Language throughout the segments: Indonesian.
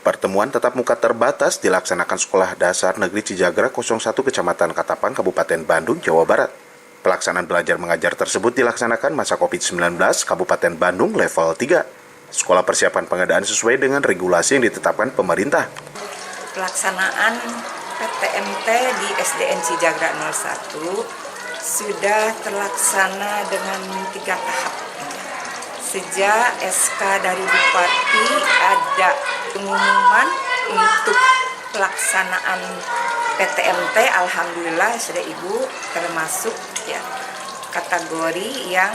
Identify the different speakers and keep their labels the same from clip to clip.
Speaker 1: Pertemuan tatap muka terbatas dilaksanakan Sekolah Dasar Negeri Cijagra 01 Kecamatan Katapang, Kabupaten Bandung, Jawa Barat. Pelaksanaan belajar mengajar tersebut dilaksanakan masa COVID-19 Kabupaten Bandung level 3. Sekolah persiapan pengadaan sesuai dengan regulasi yang ditetapkan pemerintah.
Speaker 2: Pelaksanaan PTMT di SDN Cijagra 01 sudah terlaksana dengan 3 tahap. Sejak SK dari Bupati ada pengumuman untuk pelaksanaan PTMT, alhamdulillah sudah Ibu termasuk ya kategori yang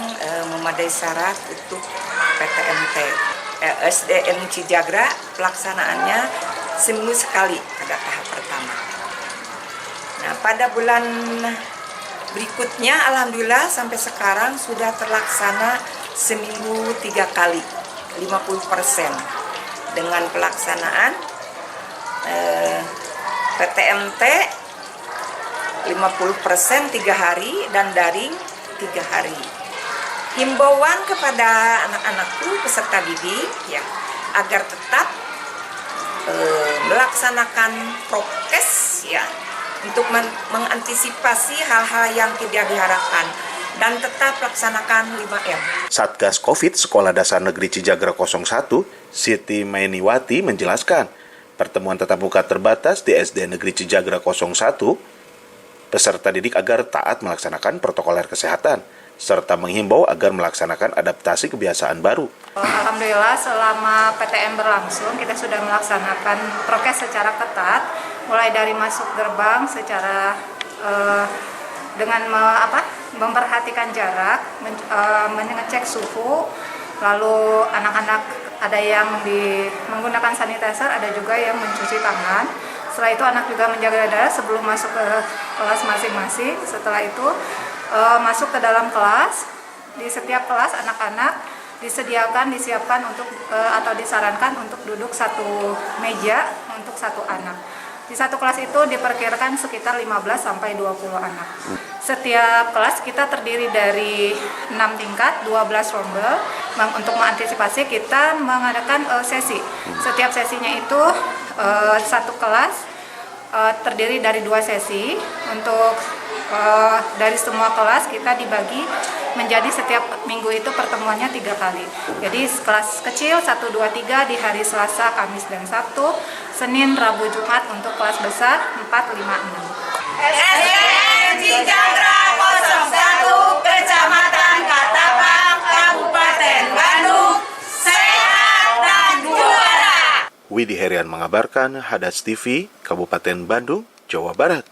Speaker 2: memenuhi syarat untuk PTMT. SDN Cijagra pelaksanaannya seminggu sekali pada tahap pertama. Nah, pada bulan berikutnya alhamdulillah sampai sekarang sudah terlaksana seminggu 3 kali, 50%. Dengan pelaksanaan PTMT 50% 3 hari dan daring 3 hari. Himbauan kepada anak-anakku peserta didik ya agar tetap melaksanakan prokes ya untuk mengantisipasi hal-hal yang tidak diharapkan dan tetap laksanakan 5M.
Speaker 1: Satgas COVID Sekolah Dasar Negeri Cijagra 01, Siti Mainiwati menjelaskan, pertemuan tatap muka terbatas di SD Negeri Cijagra 01, peserta didik agar taat melaksanakan protokol kesehatan, serta menghimbau agar melaksanakan adaptasi kebiasaan baru.
Speaker 3: Alhamdulillah selama PTM berlangsung kita sudah melaksanakan prokes secara ketat, mulai dari masuk gerbang secara dengan memperhatikan jarak, mengecek suhu, lalu anak-anak ada yang menggunakan sanitizer, ada juga yang mencuci tangan. Setelah itu anak juga menjaga jarak sebelum masuk ke kelas masing-masing. Setelah itu masuk ke dalam kelas. Di setiap kelas anak-anak disiapkan untuk atau disarankan untuk duduk satu meja untuk satu anak. Di satu kelas itu diperkirakan sekitar 15 sampai 20 anak. Setiap kelas kita terdiri dari 6 tingkat, 12 rombel. Untuk mengantisipasi kita mengadakan sesi. Setiap sesinya itu satu kelas terdiri dari 2 sesi. Untuk dari semua kelas kita dibagi menjadi setiap minggu itu pertemuannya 3 kali. Jadi kelas kecil 1, 2, 3 di hari Selasa, Kamis, dan Sabtu. Senin, Rabu, Jumat untuk kelas besar 4, 5, 6.
Speaker 2: SDN Cijagra 01 Kecamatan Katapang, Kabupaten Bandung, sehat dan juara.
Speaker 1: Widi Herian mengabarkan, Hadas TV, Kabupaten Bandung, Jawa Barat.